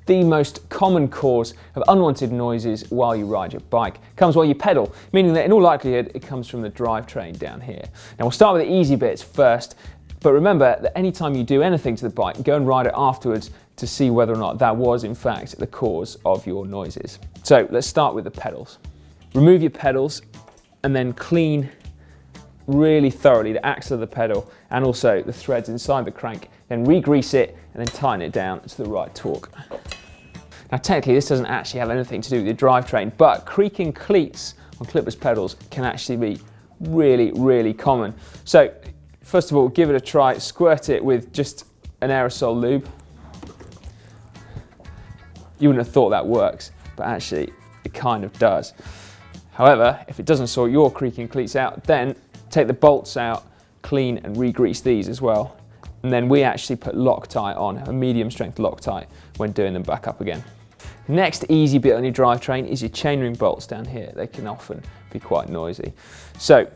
the most common cause of unwanted noises while you ride your bike. It comes while you pedal, meaning that in all likelihood it comes from the drivetrain down here. Now we'll start with the easy bits first, but remember that anytime you do anything to the bike, go and ride it afterwards to see whether or not that was in fact the cause of your noises. So let's start with the pedals. Remove your pedals and then clean really thoroughly the axle of the pedal and also the threads inside the crank. Then re-grease it and then tighten it down to the right torque. Now technically this doesn't actually have anything to do with your drivetrain, but creaking cleats on clipless pedals can actually be really common. So first of all, give it a try, squirt it with just an aerosol lube. You wouldn't have thought that works, but actually it kind of does. However, if it doesn't sort your creaking cleats out, then take the bolts out, clean and re-grease these as well. And then we actually put Loctite on, a medium strength Loctite, when doing them back up again. Next easy bit on your drivetrain is your chainring bolts down here. They can often be quite noisy. So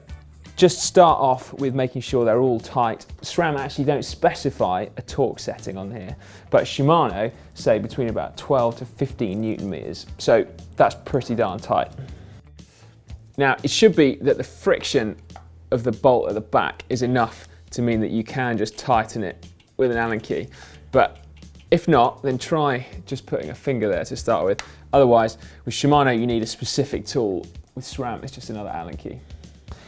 just start off with making sure they're all tight. SRAM actually don't specify a torque setting on here, but Shimano say between about 12 to 15 Newton meters. So that's pretty darn tight. Now it should be that the friction of the bolt at the back is enough to mean that you can just tighten it with an Allen key. But if not, then try just putting a finger there to start with. Otherwise, with Shimano, you need a specific tool. With SRAM, it's just another Allen key.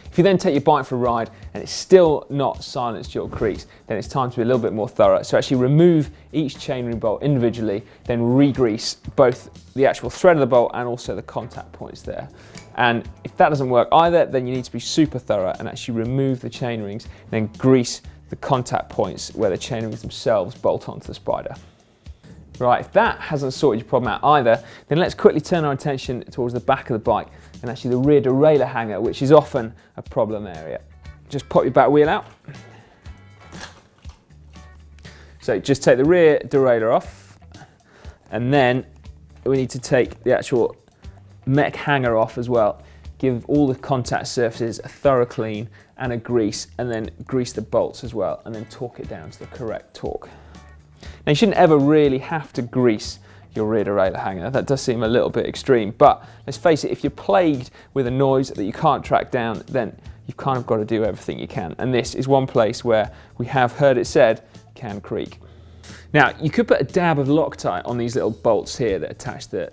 If you then take your bike for a ride and it's still not silenced your creaks, then it's time to be a little bit more thorough. So actually remove each chainring bolt individually, then re-grease both the actual thread of the bolt and also the contact points there. And if that doesn't work either, then you need to be super thorough and actually remove the chainrings, then grease the contact points where the chainrings themselves bolt onto the spider. Right, if that hasn't sorted your problem out either, then let's quickly turn our attention towards the back of the bike and actually the rear derailleur hanger, which is often a problem area. Just pop your back wheel out. So just take the rear derailleur off, and then we need to take the actual mech hanger off as well. Give all the contact surfaces a thorough clean and a grease, and then grease the bolts as well, and then torque it down to the correct torque. Now you shouldn't ever really have to grease your rear derailleur hanger. That does seem a little bit extreme, but let's face it, if you're plagued with a noise that you can't track down, then you've kind of got to do everything you can. And this is one place where we have heard it said, can creak. Now you could put a dab of Loctite on these little bolts here that attach the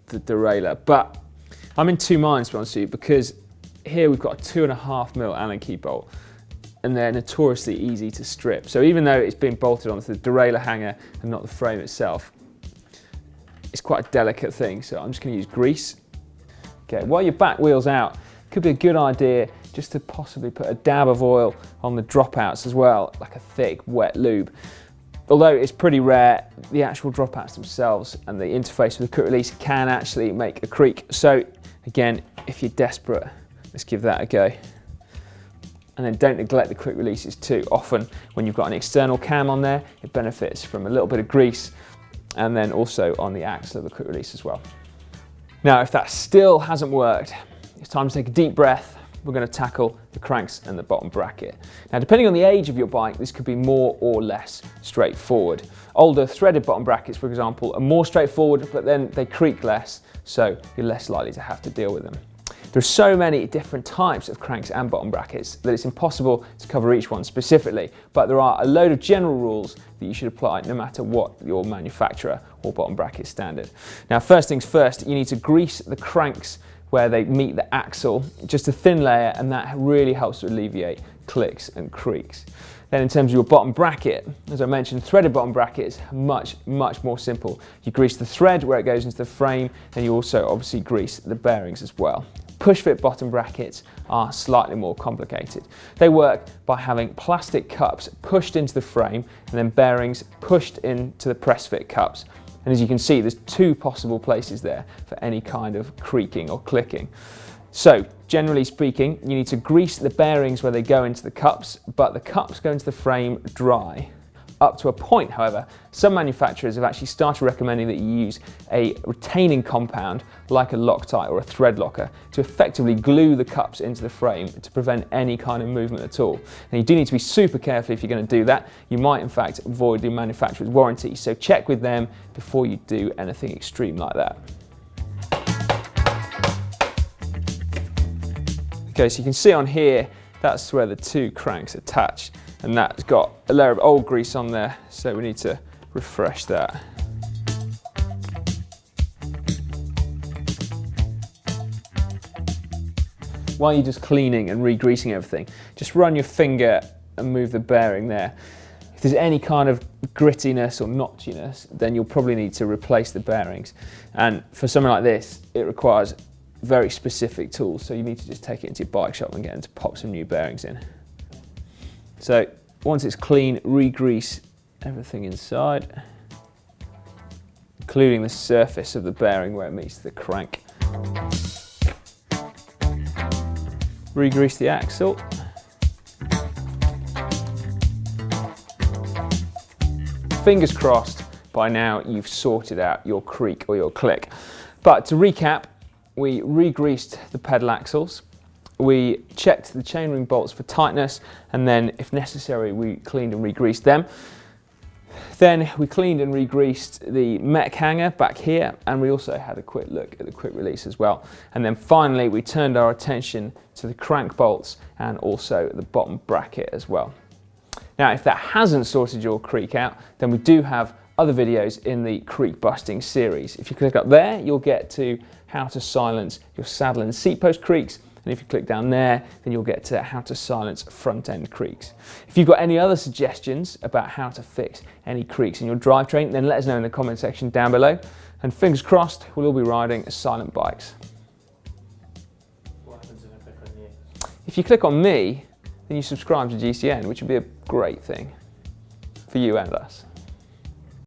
derailleur, but I'm in two minds, to be honest with you, because here we've got a 2.5mm Allen key bolt, and they're notoriously easy to strip. So even though it's been bolted onto the derailleur hanger and not the frame itself, it's quite a delicate thing. So I'm just going to use grease. Okay, while your back wheel's out, it could be a good idea just to possibly put a dab of oil on the dropouts as well, like a thick, wet lube. Although it's pretty rare, the actual dropouts themselves and the interface with the quick release can actually make a creak. So again, if you're desperate, let's give that a go. And then don't neglect the quick releases too. Often when you've got an external cam on there, it benefits from a little bit of grease, and then also on the axle of the quick release as well. Now, if that still hasn't worked, it's time to take a deep breath. We're going to tackle the cranks and the bottom bracket. Now, depending on the age of your bike, this could be more or less straightforward. Older threaded bottom brackets, for example, are more straightforward, but then they creak less, so you're less likely to have to deal with them. There are so many different types of cranks and bottom brackets that it's impossible to cover each one specifically, but there are a load of general rules that you should apply no matter what your manufacturer or bottom bracket standard. Now, first things first, you need to grease the cranks where they meet the axle, just a thin layer, and that really helps to alleviate clicks and creaks. Then in terms of your bottom bracket, as I mentioned, threaded bottom bracket is much more simple. You grease the thread where it goes into the frame, and you also obviously grease the bearings as well. Push-fit bottom brackets are slightly more complicated. They work by having plastic cups pushed into the frame and then bearings pushed into the press-fit cups. And as you can see, there's two possible places there for any kind of creaking or clicking. So, generally speaking, you need to grease the bearings where they go into the cups, but the cups go into the frame dry. Up to a point, however, some manufacturers have actually started recommending that you use a retaining compound like a Loctite or a thread locker to effectively glue the cups into the frame to prevent any kind of movement at all. And you do need to be super careful if you're going to do that. You might in fact void the manufacturer's warranty, so check with them before you do anything extreme like that. Okay, so you can see on here, that's where the two cranks attach, and that's got a layer of old grease on there, so we need to refresh that. While you're just cleaning and re-greasing everything, just run your finger and move the bearing there. If there's any kind of grittiness or notchiness, then you'll probably need to replace the bearings. And for something like this, it requires very specific tools, so you need to just take it into your bike shop and get them to pop some new bearings in. So once it's clean, re-grease everything inside, including the surface of the bearing where it meets the crank. Re-grease the axle. Fingers crossed by now you've sorted out your creak or your click. But to recap, we re-greased the pedal axles, we checked the chainring bolts for tightness, and then if necessary we cleaned and re-greased them. Then we cleaned and re-greased the mech hanger back here, and we also had a quick look at the quick release as well. And then finally we turned our attention to the crank bolts and also the bottom bracket as well. Now if that hasn't sorted your creak out, then we do have other videos in the creak busting series. If you click up there, you'll get to how to silence your saddle and seat post creaks, and if you click down there, then you'll get to how to silence front end creaks. If you've got any other suggestions about how to fix any creaks in your drivetrain, then let us know in the comment section down below, and fingers crossed we'll all be riding silent bikes. What happens if I click on you? If you click on me, then you subscribe to GCN, which would be a great thing for you and us.